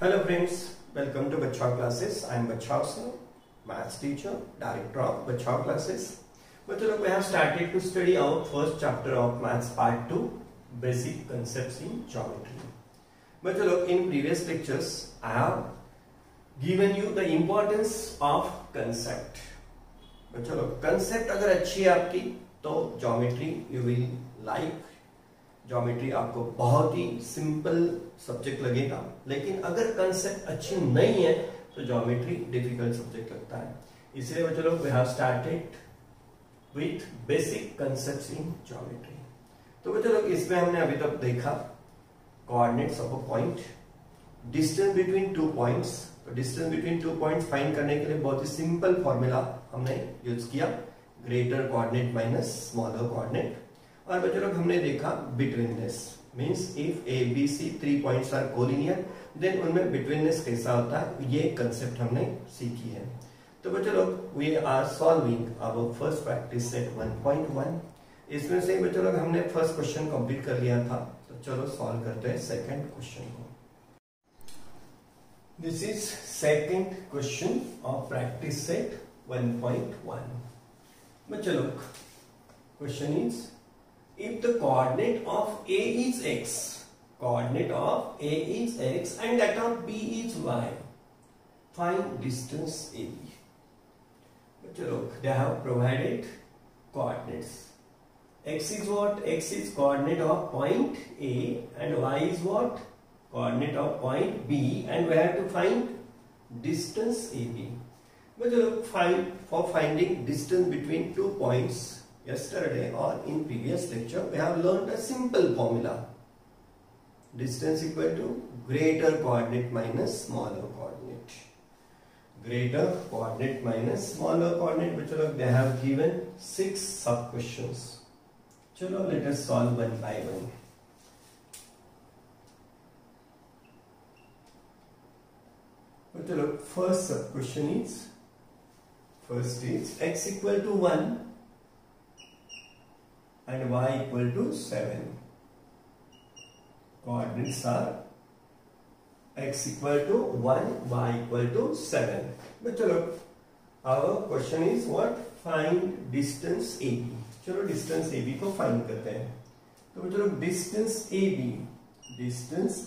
Hello friends, welcome to Bachao Classes. I am Bachao sir, maths teacher, director of Bachao Classes. We have started to study our first chapter of Maths Part 2, Basic Concepts in Geometry. In previous lectures, I have given you the importance of concept. Concept अगर अच्छी है आपकी तो geometry you will like. Geometry आपको बहुत ही simple subject लगेगा, लेकिन अगर कंसेप्ट अच्छी नहीं है तो ज्योमेट्री डिफिकल्ट सब्जेक्ट लगता है. इसलिए बच्चों लोग we have started with basic concepts in geometry. तो बच्चों लोग इसमें हमने अभी तक देखा coordinates of a point, distance between two points. तो distance between two points find करने के लिए बहुत ही सिंपल फॉर्मूला हमने यूज किया, greater coordinate minus smaller coordinate. और बच्चों लोग हमने देखा betweenness, means if A B C 3 points are collinear then उनमें बिटवीननेस कैसा होता है, ये कंसेप्ट हमने सीखी है. तो बच्चों लोग we are solving our first practice set 1.1. इसमें से बच्चों लोग हमने फर्स्ट क्वेश्चन कंप्लीट कर लिया था. तो चलो सॉल्व करते हैं सेकंड क्वेश्चन को. This is second question of practice set 1.1. बच्चों लोग question is if the coordinate of A is x, coordinate of A is x and that of B is y, find distance AB. But look, they have provided coordinates. X is what? X is coordinate of point A and y is what? Coordinate of point B, and we have to find distance AB. But look, for finding distance between two points, yesterday or in previous lecture we have learned a simple formula, distance equal to greater coordinate minus smaller coordinate, greater coordinate minus smaller coordinate. Which they have given 6 sub questions. Chalo, let us solve one by one. But first sub question is, first is x equal to 1 and y equal to 7. Coordinates are x equal to 1, y equal to 7. But our question is what? Find distance AB. चलो distance AB को find करते हैं. तो distance AB, distance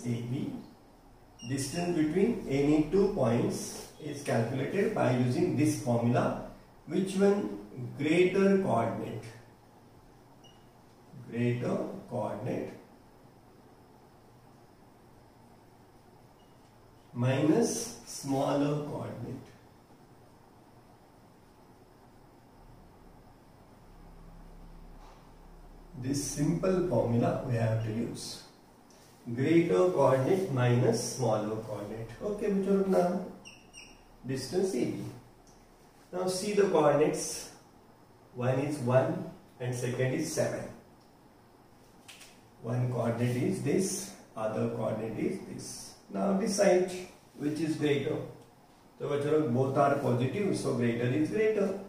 between any two points is calculated by using this formula. Which one? Greater coordinate minus smaller coordinate. This simple formula we have to use. Greater coordinate minus smaller coordinate. Okay, now distance AB. Now see the coordinates. One is 1 and second is 7. One coordinate is this, other coordinate is this. Now decide which is greater. So both are positive, so greater is greater.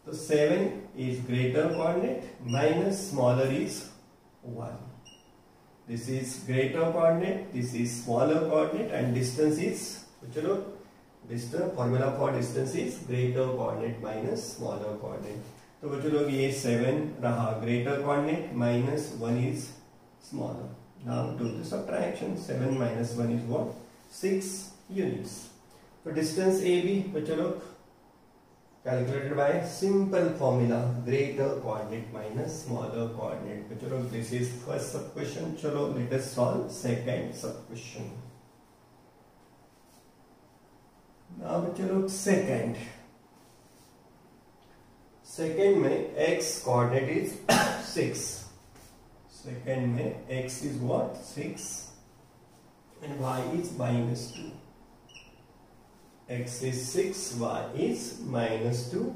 So 7 is greater coordinate minus smaller is 1. This is greater coordinate, this is smaller coordinate, and distance is, distance formula for distance is greater coordinate minus smaller coordinate. तो बच्चों ये 7 रहा greater coordinate minus 1 is smaller. Now do the subtraction. 7 minus 1 is what? 6 units. So distance AB, bachalo, calculated by simple formula, greater coordinate minus smaller coordinate. Bachalo, this is first sub question. Chalo, let us solve second sub question. Now bachalo, second में x coordinate is 6. Second में x is what? 6 and y is minus 2. X is 6, y is minus 2.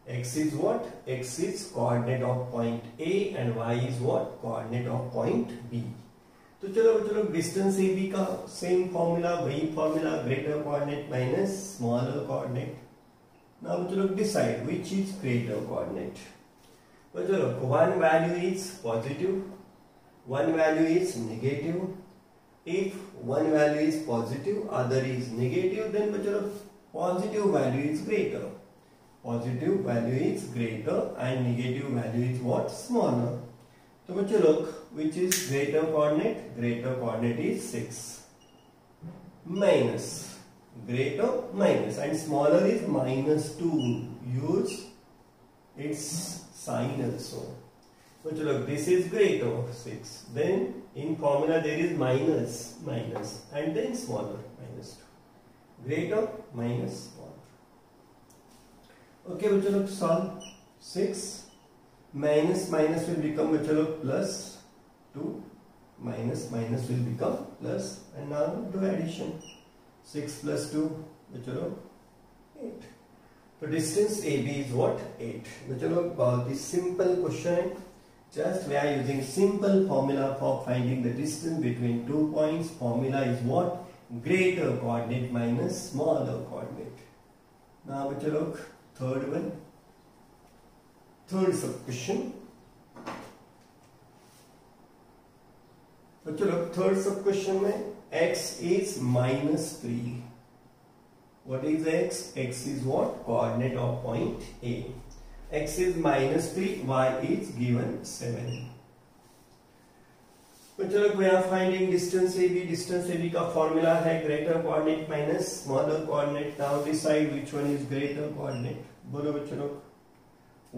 X is what? X is coordinate of point A and y is what? Coordinate of point B. तो चलो distance AB का same formula, वही formula, greater coordinate minus smaller coordinate. Now decide which is greater coordinate. One value is positive, one value is negative, If one value is positive, other is negative, then बच्चों लोग positive value is greater. Positive value is greater and negative value is what? Smaller. तो बच्चों लोग which is greater coordinate? Greater coordinate is 6. Minus. Greater minus and smaller is -2. Use its sign also. So look, this is greater 6. Then in formula there is minus and then smaller -2. Greater minus smaller. Okay, bachcho look, solve 6 minus will become bachcho look +2. Minus will become plus, and now do addition. 6 plus 2, bachcho look, 8. So distance AB is what? 8. Bachcho look, बहुत ही simple question है. Just we are using simple formula for finding the distance between 2 points. Formula is what? Greater coordinate minus smaller coordinate. Now bachcho look, third one, third sub question. बच्चों लोग third सब question में x is -3. What is x? X is what? Coordinate of point A. X is -3, y is given 7. बच्चों लोग we are finding distance AB. Distance AB का formula है greater coordinate minus smaller coordinate. Now decide which one is greater coordinate. बोलो बच्चों लोग.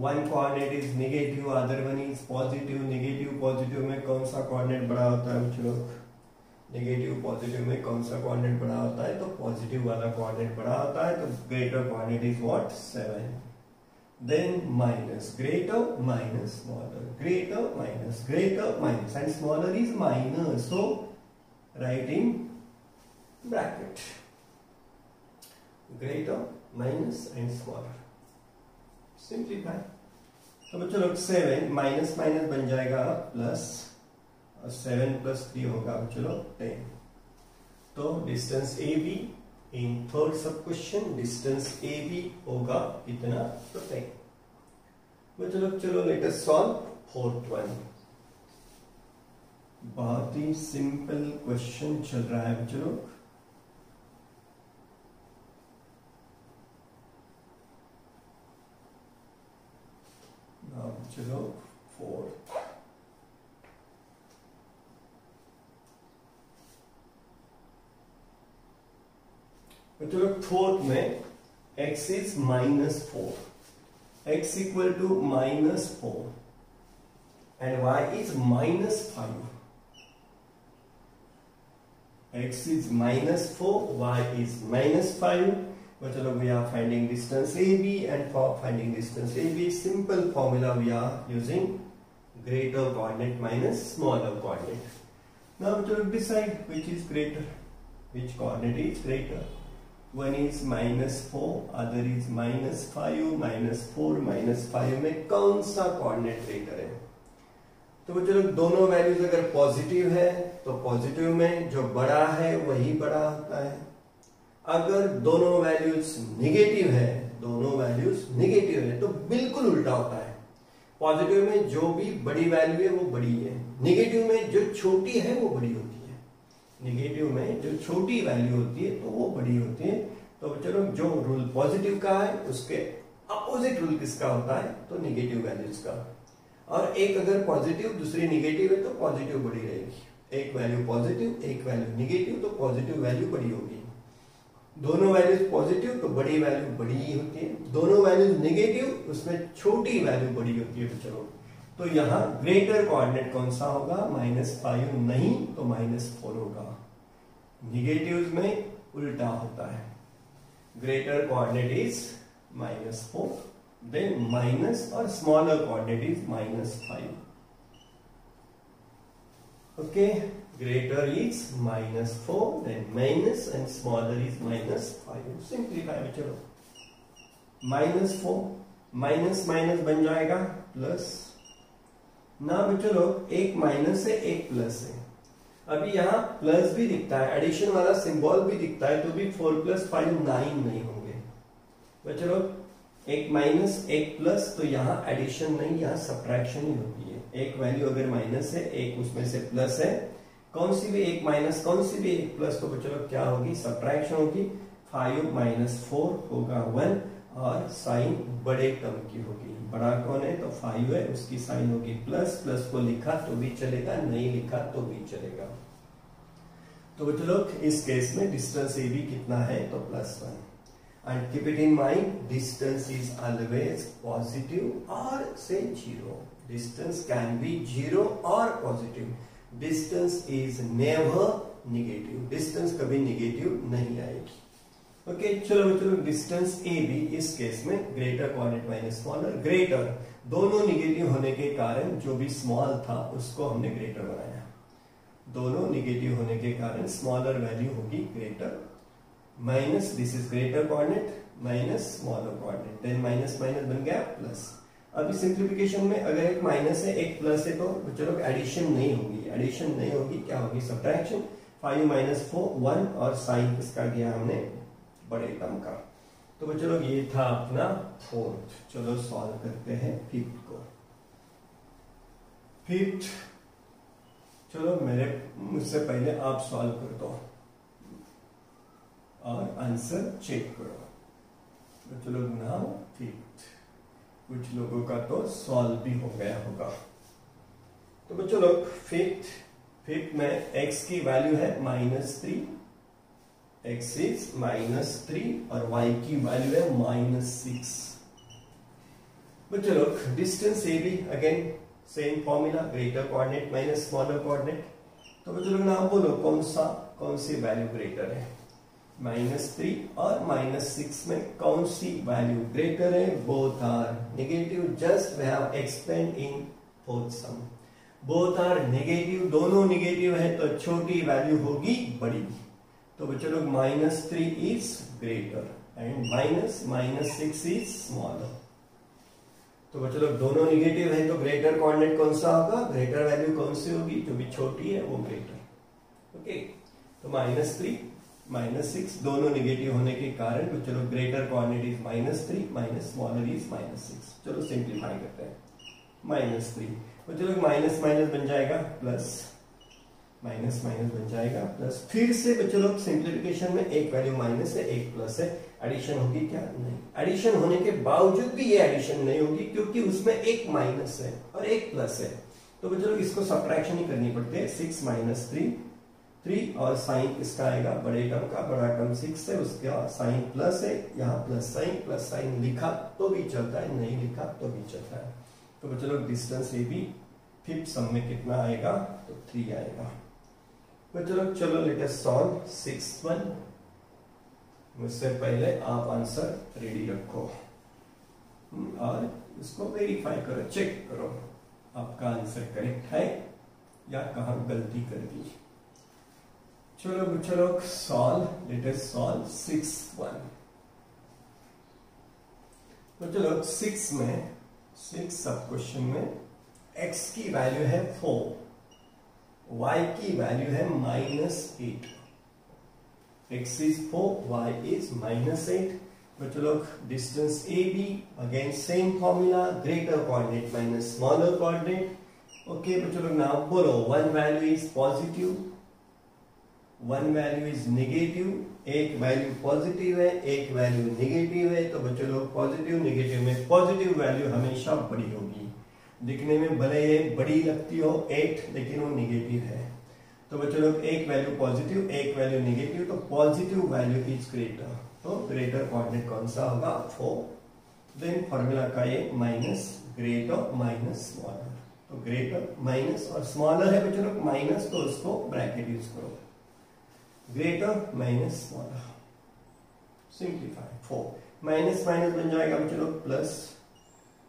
One coordinate is negative, other one is positive. Negative positive में कौन सा coordinate बड़ा होता है बच्चों लोग? Negative positive में कौन सा coordinate बड़ा होता है? तो positive वाला coordinate बड़ा होता है. तो greater coordinate is what? 7. Then minus, greater minus smaller, greater minus, and smaller is minus. So write in bracket. Greater minus and smaller. Simplify. तो बच्चों लोग 7 माइनस बन जाएगा प्लस, और 7 प्लस 3 होगा बच्चों लोग 10. तो डिस्टेंस AB इन थर्ड सब क्वेश्चन डिस्टेंस AB होगा कितना? तो 10. बच्चों लोग चलो late us solve fourth one. बहुत ही सिंपल क्वेश्चन चल रहा है बच्चों लोग. चलो फोर्थ. चलो फोर्थ में x is -4, x equal to -4 and y is -5. x is -4, y is -5. But we are finding distance AB, and for finding distance AB, simple formula we are using greater coordinate minus smaller coordinate. Now to decide which is greater, which coordinate is greater. One is -4, other is -5. -4 -5 में कौन सा coordinate greater है? तो बच्चों लोग दोनों values अगर positive है तो पॉजिटिव में जो बड़ा है वही बड़ा होता है. अगर दोनों वैल्यूज निगेटिव है तो बिल्कुल उल्टा होता है. पॉजिटिव में जो भी बड़ी वैल्यू है वो बड़ी है, निगेटिव में जो छोटी है वो बड़ी होती है. निगेटिव में जो छोटी वैल्यू होती है तो वो बड़ी होती है. तो चलो जो रूल पॉजिटिव का है उसके अपोजिट रूल किसका होता है? तो निगेटिव वैल्यूज का. और एक अगर पॉजिटिव दूसरी निगेटिव है तो पॉजिटिव बड़ी रहेगी. एक वैल्यू पॉजिटिव एक वैल्यू निगेटिव तो पॉजिटिव वैल्यू बड़ी होगी. दोनों वैल्यूज पॉजिटिव तो बड़ी वैल्यू बड़ी ही होती है. दोनों वैल्यूज नेगेटिव उसमें छोटी वैल्यू बड़ी होती है. तो चलो तो यहाँ ग्रेटर कोऑर्डिनेट कौन सा होगा? -5 नहीं तो -4 होगा. निगेटिव्स में उल्टा होता है. Greater coordinate is -4, then minus, और smaller coordinate is -5. Okay, greater is -4, then minus, and smaller is -5. Simplify में चलो. -4 माइनस बन जाएगा प्लस. ना बच्चों लोग एक माइनस है एक प्लस है. अभी यहाँ प्लस भी दिखता है, एडिशन वाला सिंबल भी दिखता है, तो भी 4 + 5 9 नहीं होंगे बच्चों लोग. एक माइनस एक प्लस, तो यहाँ एडिशन नहीं, यहाँ सब्ट्रैक्शन ही होती है. एक वैल्यू अगर माइनस है एक उसमें से प्लस है कौन सी भी एक माइनस, कौन सी भी एक प्लस, तो बच्चों लोग क्या होगी, सब्ट्रैक्शन होगी। 5 माइनस 4 होगा 1 और साइन बड़े टर्म की होगी। बड़ा कौन है, तो 5 है, उसकी साइन होगी प्लस। प्लस को लिखा तो भी चलेगा, नहीं लिखा तो भी चलेगा। तो बच्चों लोग इस केस में डिस्टेंस ए बी कितना है, तो +1। And keep it in mind, distance is always positive or say 0. Distance can be 0 or positive. Distance is never negative. Distance कभी negative नहीं आएगी। ओके, चलो बच्चों, डिस्टेंस ए बी इस केस में greater coordinate minus smaller. Greater दोनों negative होने के कारण जो भी स्मॉल था उसको हमने ग्रेटर बनाया। दोनों निगेटिव होने के कारण स्मॉलर वैल्यू होगी greater. Minus, this is greater coordinate minus smaller coordinate, then minus minus बन गया प्लस। अभी सिंप्लीफिकेशन में अगर एक माइनस है एक प्लस है तो चलो एडिशन नहीं होगी, एडिशन नहीं होगी, क्या होगी, सब्ट्रैक्शन। 5 माइनस 4 1 और साइन किसका गया हमने, बड़े टर्म का। तो बच्चों लोग ये था अपना 4th। चलो सॉल्व करते हैं 5th को। 5th चलो मुझसे पहले आप सॉल्व कर दो और आंसर चेक करो। तो चलो नाउ 5th, कुछ लोगों का तो सॉल्व भी हो गया होगा। तो बच्चों लोग 5th में x की वैल्यू है -3, x इज -3 और y की वैल्यू है -6। बच्चों लोग distance A B again same formula, greater coordinate minus smaller coordinate. तो बच्चों लोग नाम बोलो कौन सी वैल्यू ग्रेटर है, -3 और -6 में कौन सी वैल्यू ग्रेटर है। Both are negative, just we have explained in both sum. Both are negative, दोनों नेगेटिव है तो छोटी वैल्यू होगी बड़ी। तो बच्चों लोग -3 is greater and -6 is smaller. तो बच्चों लोग दोनों नेगेटिव है तो ग्रेटर कोऑर्डिनेट कौन सा होगा, ग्रेटर वैल्यू कौन सी होगी, जो भी छोटी है वो ग्रेटर। ओके, तो -3 -6 दोनों नेगेटिव होने के कारण तो चलो greater coordinate is -3 minus smaller is -6। चलो सिंप्लीफाई करते हैं। -3 तो चलो माइनस माइनस बन जाएगा प्लस, माइनस माइनस बन जाएगा प्लस। फिर से बच्चों लोग सिंप्लीफिकेशन में एक वैल्यू माइनस है एक प्लस है, एडिशन होगी क्या, नहीं। एडिशन होने के बावजूद भी ये एडिशन नहीं होगी क्योंकि उसमें एक माइनस है और एक प्लस है। तो बच्चों लोग इसको सब्ट्रैक्शन ही करनी पड़ती है। 6 माइनस 3 और साइन किसका आएगा, बड़े टर्म का। बड़ा टर्म 6 है, उसका साइन प्लस है, यहाँ प्लस साइन लिखा तो भी चलता है, नहीं लिखा तो भी चलता है। तो बच्चों लोग डिस्टेंस ए बी 5th सम में कितना आएगा, तो 3 आएगा। बच्चों लोग चलो late us solve 6th one. मुझसे पहले आप आंसर रेडी रखो और इसको वेरीफाई करो, चेक करो आपका आंसर करेक्ट है या कहाँ गलती कर दी। चलो बच्चों लोग solve, late us solve 6th one. बच्चों लोग 6 सब क्वेश्चन में x की वैल्यू है 4, y की वैल्यू है -8। x is 4, y is -8। बच्चों लोग distance A B again same formula, greater coordinate minus smaller coordinate. Okay बच्चों लोग नाउ बोलो, one value is positive, one value is negative. एक वैल्यू पॉजिटिव है एक वैल्यू नेगेटिव है। तो बच्चों लोग पॉजिटिव नेगेटिव में पॉजिटिव वैल्यू हमेशा बड़ी होगी। दिखने में भले ये बड़ी लगती हो 8, लेकिन वो नेगेटिव है। तो बच्चों लोग एक वैल्यू पॉजिटिव एक वैल्यू नेगेटिव, तो पॉजिटिव वैल्यू इज ग्रेटर। तो ग्रेटर कोऑर्डिनेट कौन सा होगा, 4। देन फॉर्मूला का ये माइनस, ग्रेटर माइनस स्मॉलर। तो ग्रेटर माइनस और स्मॉलर है बच्चों लोग माइनस, तो उसको ब्रैकेट यूज करो, greater minus smaller. Simplify 4 minus minus बन जाएगा बच्चों लोग प्लस,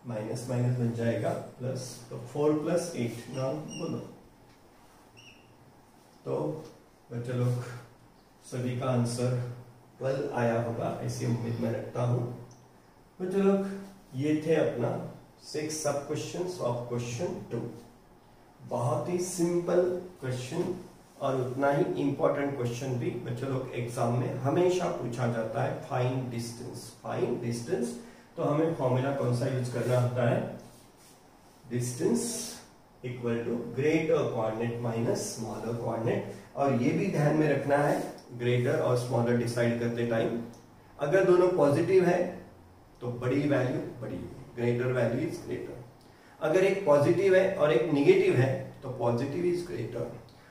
माइनस माइनस बन जाएगा प्लस। तो 4 + 8 नाउ बोलो। तो बच्चों लोग सभी का आंसर 12 आया होगा, ऐसी उम्मीद मैं रखता हूं। बच्चों लोग ये थे अपना 6 सब क्वेश्चंस ऑफ क्वेश्चन 2। बहुत ही सिंपल क्वेश्चन और उतना ही इंपॉर्टेंट क्वेश्चन भी बच्चों लोग एग्जाम में हमेशा पूछा जाता है। Find distance, find distance. तो हमें फॉर्मूला कौन सा यूज करना होता है, distance equal to greater coordinate minus smaller coordinate. और ये भी ध्यान में रखना है ग्रेटर और स्मॉलर डिसाइड करते टाइम, अगर दोनों पॉजिटिव है तो बड़ी वैल्यू बड़ी, ग्रेटर वैल्यू इज ग्रेटर। अगर एक पॉजिटिव है और एक निगेटिव है तो पॉजिटिव इज ग्रेटर।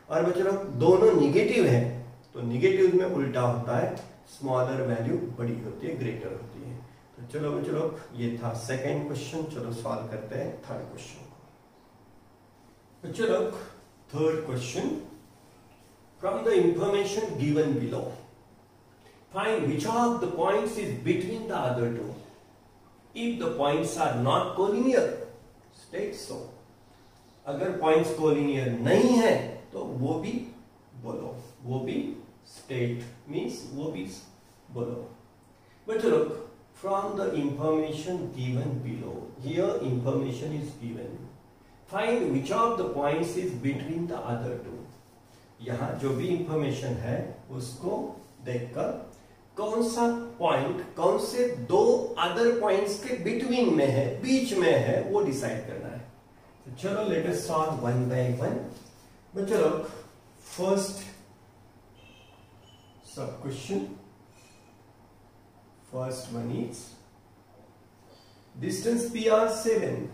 और बच्चों दोनों निगेटिव है तो निगेटिव में उल्टा होता है, स्मॉलर वैल्यू बड़ी होती है, ग्रेटर होती है। तो चलो बच्चों ये था सेकंड क्वेश्चन। चलो सॉल्व करते हैं थर्ड क्वेश्चन को। बच्चों third question, from the information given below find which of the points is between the other two. If the points are not collinear, state so. अगर पॉइंट्स कोलिनियर नहीं है तो वो भी बोलो, वो भी स्टेट मीन्स वो भी बोलो। But look, from the information given below, here information is given, find which of the points is between the other two. यहाँ जो भी इंफॉर्मेशन है उसको देखकर कौन सा पॉइंट कौन से दो अदर पॉइंट्स के बिटवीन में है, बीच में है, वो डिसाइड करना है। तो चलो late us solve one by one. बच्चों लोग फर्स्ट सब question, first one is distance PR 7,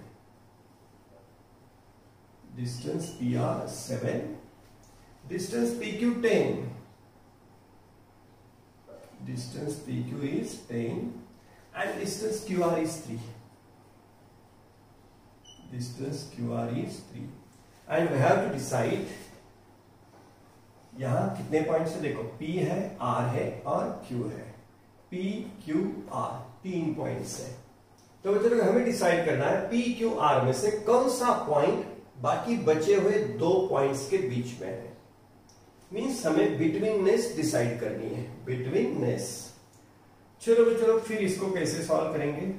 distance PR 7, distance PQ 10, distance PQ is 10 and distance QR is 3. Distance QR is 3 and we have to decide यहां कितने points है, देखो P है, R है और Q है। P Q R 3 पॉइंट्स है। तो बच्चों हमें डिसाइड करना है P Q R में से कौन सा पॉइंट बाकी बचे हुए दो पॉइंट्स के बीच में है। मीन्स हमें बिटवीननेस डिसाइड करनी है, बिटवीननेस। चलो फिर इसको कैसे सॉल्व करेंगे।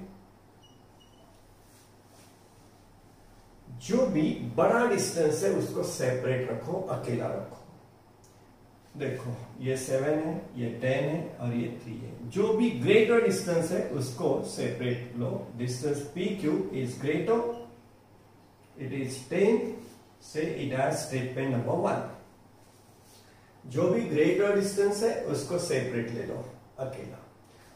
जो भी बड़ा डिस्टेंस है उसको सेपरेट रखो, अकेला रखो। देखो ये 7 है, ये 10 है और ये 3 है। जो भी ग्रेटर डिस्टेंस है उसको separate low. Distance PQ is greater, it is 10, से इट हैज स्टेटमेंट नंबर 1। जो भी ग्रेटर डिस्टेंस है उसको सेपरेट ले लो, अकेला।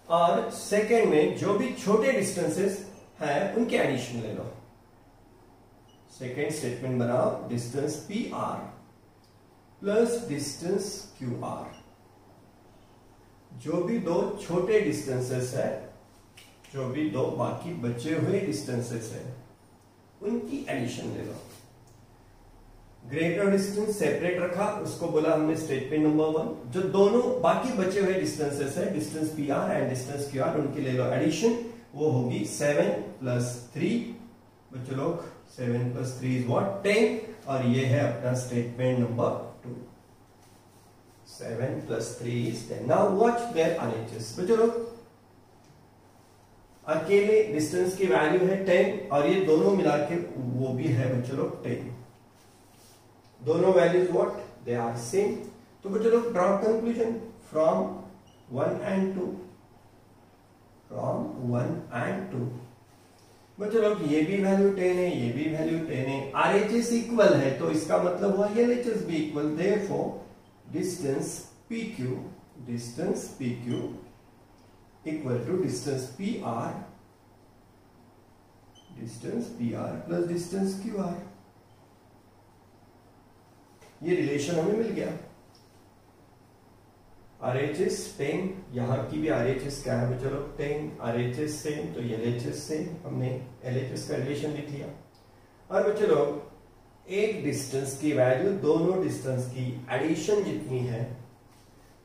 और सेकेंड में जो भी छोटे डिस्टेंसेस हैं उनके एडिशन ले लो। सेकेंड स्टेटमेंट बनाओ, distance PR plus distance QR। जो भी दो छोटे डिस्टेंसेस है, जो भी दो बाकी बचे हुए डिस्टेंसेस है, उनकी एडिशन ले लो। ग्रेटर डिस्टेंस सेपरेट रखा, उसको बोला हमने स्टेटमेंट नंबर 1। जो दोनों बाकी बचे हुए डिस्टेंसेस है, distance PR and distance QR, उनकी ले लो एडिशन, वो होगी 7 प्लस 3। बच्चों लोग 7 प्लस 3 इज व्हाट, 10। और ये है अपना statement number 2। 7 plus 3 is 10। Now watch their RHS। बच्चों लोग अकेले डिस्टेंस की वैल्यू है 10 और ये दोनों मिला के वो भी है बच्चों लोग 10। दोनों values what, they are same. तो बच्चों लोग draw conclusion from 1 and 2, from 1 and 2। बच्चों लोग ये भी वैल्यू 10 है, ये भी वैल्यू 10 है, RHS इक्वल है, तो इसका मतलब हुआ LHS भी equal. Therefore distance PQ equal to distance PR plus distance QR। ये रिलेशन हमें मिल गया। RHS 10, यहां की भी RHS क्या है बच्चों लोग 10, RHS सेम तो LHS सेम, हमने LHS का रिलेशन लिख लिया। और बच्चों लोग एक डिस्टेंस की वैल्यू दोनों डिस्टेंस की एडिशन जितनी है,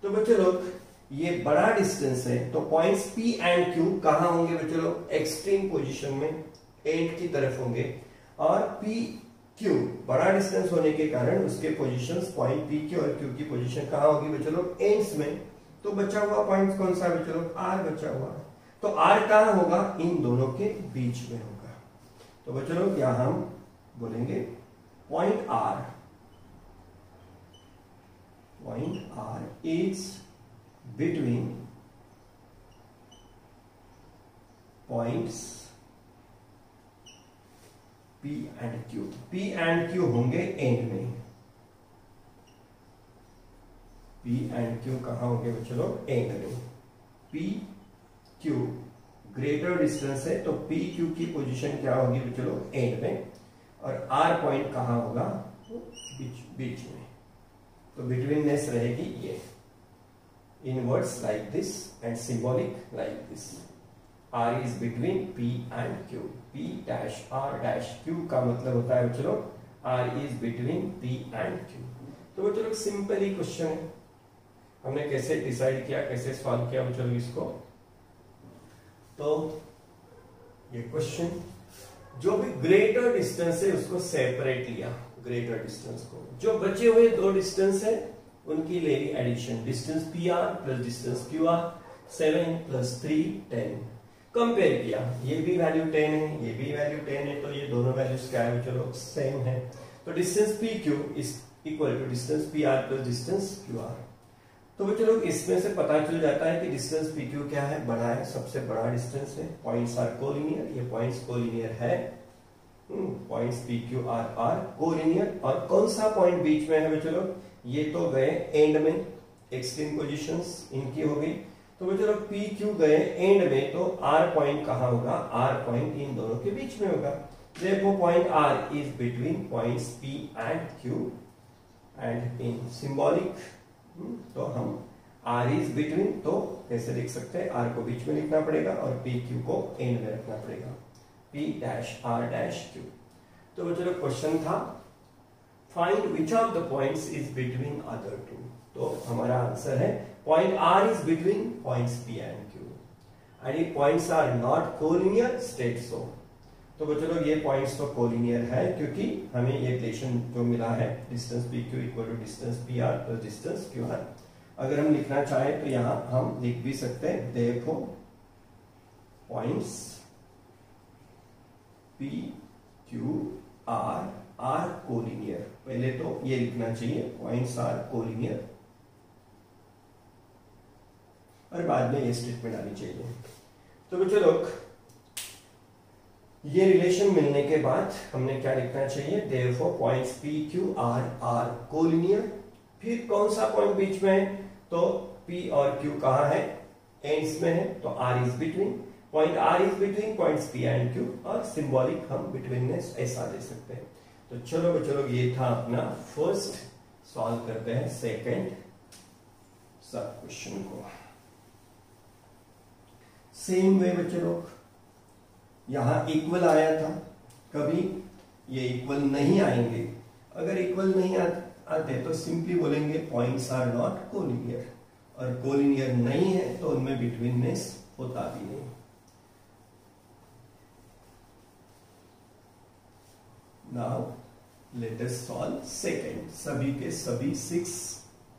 तो बच्चों लोग ये बड़ा डिस्टेंस है तो पॉइंट्स P एंड Q कहां होंगे बच्चों लोग, एक्सट्रीम पोजीशन में एंड की तरफ होंगे। और PQ बड़ा डिस्टेंस होने के कारण उसके पोजीशंस पॉइंट PQ और Q की पोजीशन कहां होगी बच्चों लोग, एंड्स में। तो बचा हुआ पॉइंट कौन सा बच्चों लोग, R बचा हुआ। तो R कहां होगा, इन दोनों के बीच में होगा। तो बच्चों लोग यहां हम बोलेंगे point R is between points P and Q। P and Q होंगे एंड में। P एंड Q कहाँ होंगे बच्चों लोग? एंड में। P Q ग्रेटर डिस्टेंस है तो P Q की पोजीशन क्या होगी बच्चों लोग? एंड में। और R पॉइंट कहाँ होगा? बीच में। तो बिटवीननेस रहेगी ये। In words like this and symbolic like this. R is between P and Q. P dash R dash Q का मतलब होता है बच्चों लोग R is between P and Q। तो बच्चों लोग सिंपल ही क्वेश्चन है। हमने कैसे डिसाइड किया, कैसे सॉल्व किया बच्चों लोग इसको? तो ये क्वेश्चन जो भी ग्रेटर डिस्टेंस है उसको सेपरेट लिया, ग्रेटर डिस्टेंस को। जो बचे हुए दो डिस्टेंस है उनकी ले ली addition. Distance PR plus distance QR 7 plus 3 10। Compare किया, ये भी वैल्यू 10 है, ये भी वैल्यू 10 है, तो ये दोनों वैल्यूज क्या है चलो सेम है। तो distance PQ is equal to distance PR plus distance QR। तो बच्चों लोग इसमें से पता चल जाता है कि डिस्टेंस PQ क्या है? बड़ा है, सबसे बड़ा डिस्टेंस है। पॉइंट्स आर कोलिनियर, ये पॉइंट्स कोलिनियर है। Points PQ are collinear. और कौन सा पॉइंट बीच में है बच्चों लोग? ये तो गए एंड में, एक्सट्रीम पोजीशंस इनकी हो गई। तो बच्चों लोग PQ गए एंड में, तो R पॉइंट कहाँ होगा? R पॉइंट इन दोनों के बीच में होगा। Therefore point R is between points P and Q and in symbolic तो हम R is between, तो कैसे लिख सकते हैं? R को बीच में लिखना पड़ेगा और PQ को एंड में रखना पड़ेगा। P dash R dash Q। तो बच्चों लोग क्वेश्चन था find which of the points is between other two. तो हमारा आंसर है point R is between points P and Q and if points are not collinear state so. तो बच्चों लोग ये पॉइंट्स तो कोलिनियर है क्योंकि हमें ये रिलेशन जो मिला है distance PQ equal to distance PR plus distance QR। अगर हम लिखना चाहें तो यहां हम लिख भी सकते हैं देखो पॉइंट्स PQ आर कोलिनियर। पहले तो ये लिखना चाहिए पॉइंट्स आर कोलिनियर और बाद में ये स्टेटमेंट आनी चाहिए। तो बच्चों लोग ये रिलेशन मिलने के बाद हमने क्या लिखना चाहिए? Therefore points PQ are collinear. फिर कौन सा पॉइंट बीच में है? तो P और Q कहाँ है? एंड्स में है, तो R is between. Point R is between points P and Q और सिंबॉलिक हम बिटवीननेस ऐसा दे सकते हैं। तो चलो बच्चों लोग ये था अपना फर्स्ट। सॉल्व करते हैं सेकंड सब क्वेश्चन को। सेम वे बच्चों लोग यहां इक्वल आया था, कभी ये इक्वल नहीं आएंगे। अगर इक्वल नहीं आते तो सिंपली बोलेंगे पॉइंट्स आर नॉट कोलिनियर, और कोलिनियर नहीं है तो उनमें बिटवीननेस होता भी नहीं। Now let us solve second. सभी के सभी 6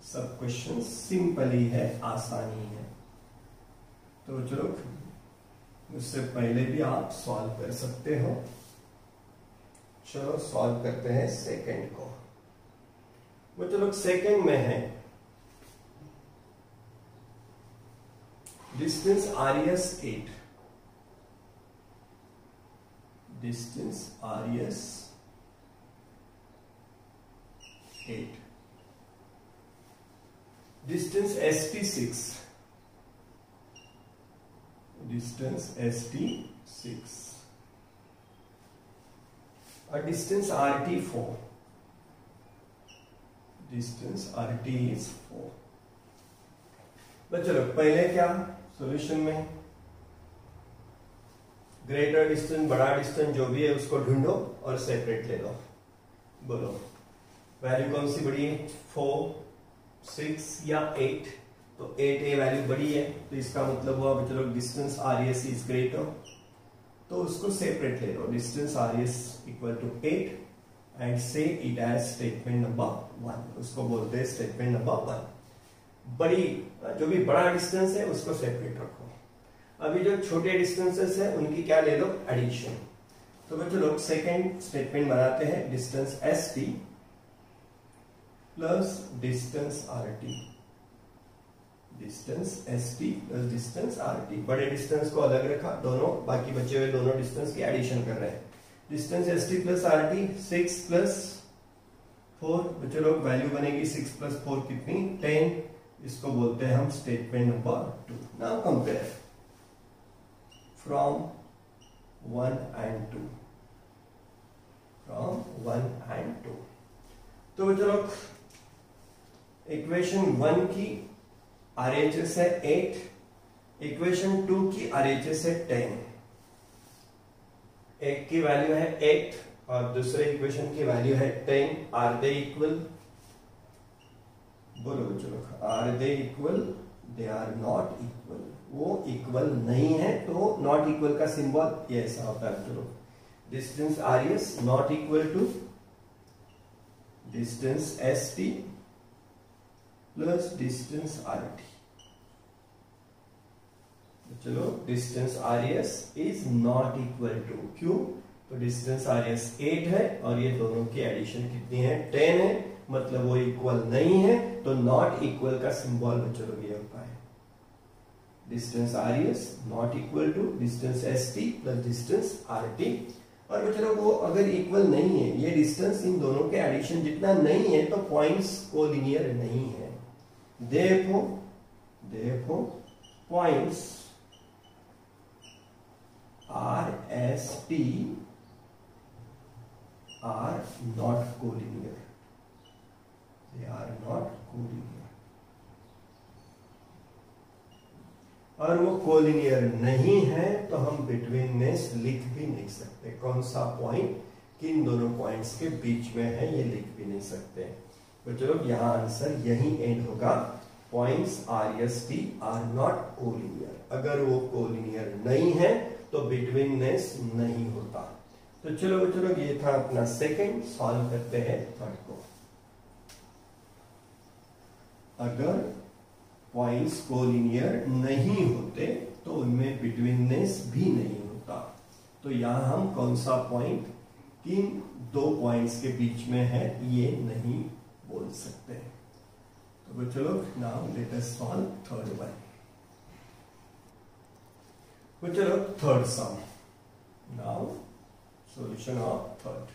सब क्वेश्चन सिंपल ही है, आसानी है। तो चलो उससे पहले भी आप सॉल्व कर सकते हो। चलो सॉल्व करते हैं सेकंड को। वो चलो सेकंड में है distance RS 8, distance RS 8, distance ST 6, distance ST 6 और distance RT 4, distance RT is 4। चलो पहले क्या सॉल्यूशन में ग्रेटर डिस्टेंस, बड़ा डिस्टेंस जो भी है उसको ढूंढो और सेपरेट ले लो। बोलो वैल्यू कौन सी बड़ी है? 4, 6 या 8? तो 8 ए वैल्यू बड़ी है, तो इसका मतलब हुआ बच्चों लोग डिस्टेंस RS इज ग्रेटर, तो उसको सेपरेट ले लो। Distance RS equal to 8 and say it as statement number 1। उसको बोलते हैं स्टेटमेंट नंबर 1। बड़ी जो भी बड़ा डिस्टेंस है उसको सेपरेट रखो। अभी जो छोटे डिस्टेंसेस है उनकी क्या ले लो? एडिशन। तो बच्चों लोग सेकेंड स्टेटमेंट बनाते हैं distance ST plus distance RT, distance ST plus distance RT। बड़े डिस्टेंस को अलग रखा दोनों, बाकी बचे हुए दोनों डिस्टेंस की एडिशन कर रहे हैं। Distance S T plus R T 6 plus 4, बच्चों लोग वैल्यू बनेगी 6 प्लस 4 कितनी 10, इसको बोलते हैं हम statement number 2। Now compare from 1 and 2, from 1 and 2। तो बच्चों लोग इक्वेशन 1 की RHS है 8, इक्वेशन 2 की RHS है 10। एक की वैल्यू है 8 और दूसरे इक्वेशन की वैल्यू है 10। Are they equal? बोलो बच्चों लोग, are they equal? They are not equal. वो इक्वल नहीं है, तो नॉट इक्वल का सिंबल ये ऐसा होता है बच्चों लोग। Distance RS not equal to distance S T plus distance R T. चलो distance RS is not equal to, क्यों? तो डिस्टेंस आरएस 8 है और ये दोनों की एडिशन कितनी है 10 है, मतलब वो इक्वल नहीं है, तो नॉट इक्वल का सिंबल बच्चों लोग ये होता है। Distance RS not equal to distance ST plus distance RT. और बच्चों लोग वो अगर इक्वल नहीं है, ये डिस्टेंस इन दोनों के एडिशन जितना नहीं है, तो पॉइंट्स कोलिनियर नहीं है। therefore points RST are not collinear. They are not collinear. और वो कोलिनियर नहीं है तो हम बिटवीननेस लिख भी नहीं सकते। कौन सा पॉइंट किन दोनों पॉइंट्स के बीच में है ये लिख भी नहीं सकते। तो चलो यहाँ आंसर यही एंड होगा। Points RST are not collinear. अगर वो कोलिनियर नहीं है तो बिटवीननेस नहीं होता। तो चलो बच्चों ये था अपना सेकंड। सॉल्व करते हैं थर्ड को। अगर पॉइंट्स कोलिनियर नहीं होते तो उनमें बिटवीननेस भी नहीं होता। तो यहां हम कौन सा पॉइंट किन दो पॉइंट्स के बीच में है ये नहीं बोल सकते। तो बच्चों now let us solve third one. बच्चों third sum. Now solution of third.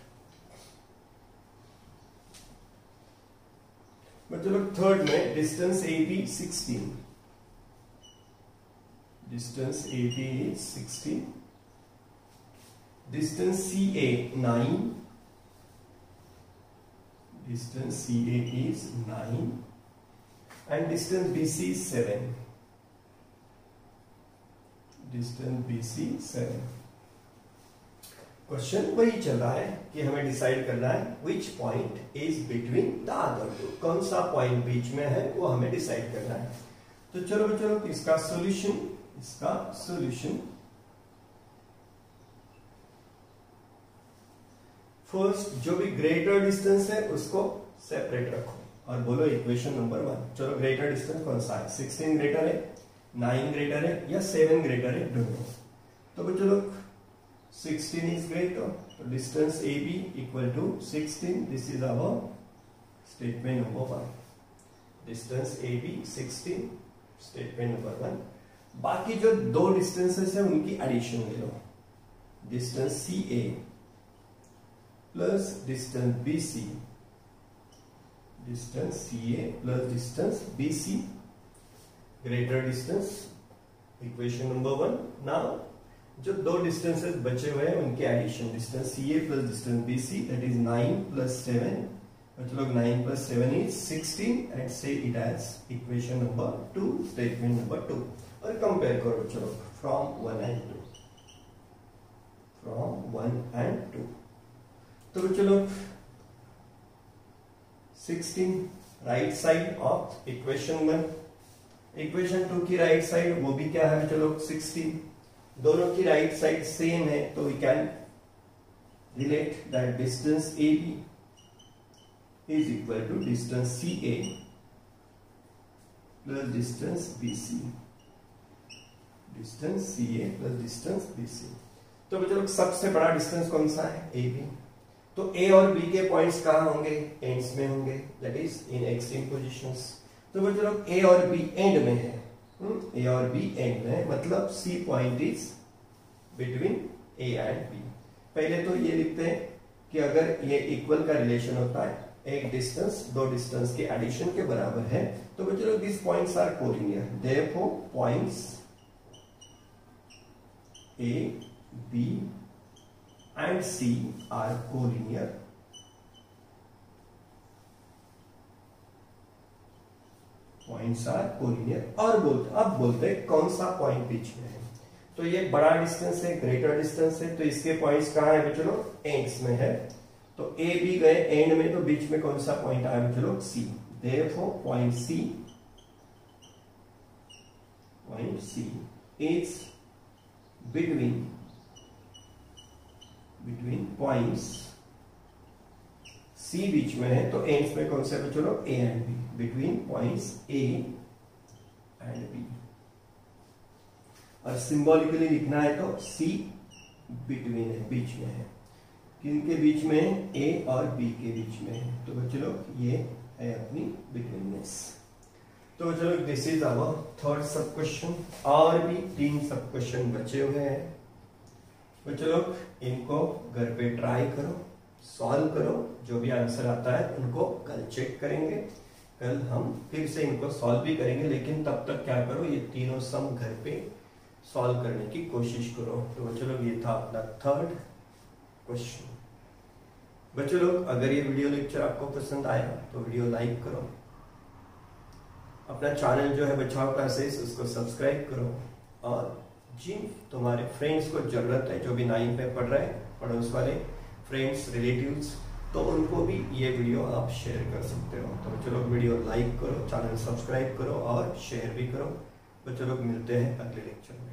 मतलब थर्ड में distance AB 16, distance AB is 16, distance CA 9, distance CA is 9 and distance BC is 7, distance BC 7। Question वही चल रहा है कि हमें डिसाइड करना है which point is between the other two. कौन सा पॉइंट बीच में है वो हमें डिसाइड करना है। तो चलो बच्चों इसका सॉल्यूशन फर्स्ट जो भी ग्रेटर डिस्टेंस है उसको सेपरेट रखो और बोलो इक्वेशन नंबर 1। चलो ग्रेटर डिस्टेंस कौन सा है? 16 ग्रेटर है, 9 ग्रेटर है या 7 ग्रेटर है, दोनों। तो बच्चों लोग 16 is greater, so distance AB equal to 16. This is our statement number 1. Distance AB 16, statement number 1. बाकी जो दो डिस्टेंसेस है उनकी एडिशन ले लो। Distance CA plus distance BC, distance CA plus distance BC, greater distance, equation number 1। Now जो दो distances बचे हुए हैं उनके addition, distance CA plus distance BC, that is 9 plus 7, मतलब 9 plus 7 is 16 and say it as equation number 2, statement number 2। और compare करो चलो फ्रॉम 1 and 2, फ्रॉम 1 and 2। तो चलो 16 right side of equation 1, equation 2 की राइट साइड वो भी क्या है चलो 16। दोनों की राइट साइड सेम है तो we can relate that distance AB is equal to distance CA plus distance BC, distance CA plus distance BC। तो बच्चों सबसे बड़ा डिस्टेंस कौन सा है? AB। तो A और B के पॉइंट्स कहां होंगे? एंड्स में होंगे, that is in extreme positions. तो बच्चों A और B एंड में है, A और B एंड में, मतलब C point is between A and B। पहले तो ये लिखते हैं कि अगर ये इक्वल का रिलेशन होता है, एक डिस्टेंस दो डिस्टेंस के एडिशन के बराबर है, तो बच्चों लोग this points are collinear, therefore points A B and C are collinear. Points are collinear. और अब बोलते हैं कौन सा पॉइंट बीच में है। तो ये बड़ा डिस्टेंस है, ग्रेटर डिस्टेंस है, तो इसके पॉइंट्स कहाँ है बच्चों लोग? एंड्स में है। तो ए बी गए एंड में, तो बीच में कौन सा पॉइंट आया बच्चों लोग? C. Therefore point C is between points C बीच में है, तो एंड्स में कौन से बच्चों लोग? A and B, between points A and B. और सिंबॉलिकली लिखना है तो सी बिटवीन है, बीच में है। किनके बीच में? ए और बी के बीच में है। तो बच्चों लोग ये है अपनी बिटवीननेस। तो बच्चों लोग दिस इज आवर थर्ड सब क्वेश्चन। और भी 3 सब क्वेश्चन बचे हुए हैं। बच्चों लोग इनको घर पे ट्राई करो, सॉल्व करो, जो भी आंसर आता है उनको कल चेक करेंगे। कल हम फिर से इनको सॉल्व भी करेंगे, लेकिन तब तक क्या करो, ये तीनों सम घर पे सॉल्व करने की कोशिश करो। तो बच्चों लोग ये था अपना थर्ड क्वेश्चन। बच्चों लोग अगर ये वीडियो लेक्चर आपको पसंद आया तो वीडियो लाइक करो, अपना चैनल जो है बचाओ क्लासेस उसको सब्सक्राइब करो, और जिन तुम्हारे फ्रेंड्स को जरूरत है, जो भी 9th में पढ़ रहे हैं, पड़ोस वाले फ्रेंड्स रिलेटिव्स, तो उनको भी ये वीडियो आप शेयर कर सकते हो। तो बच्चों लोग वीडियो लाइक करो, चैनल सब्सक्राइब करो और शेयर भी करो। बच्चों लोग मिलते हैं अगले लेक्चर में।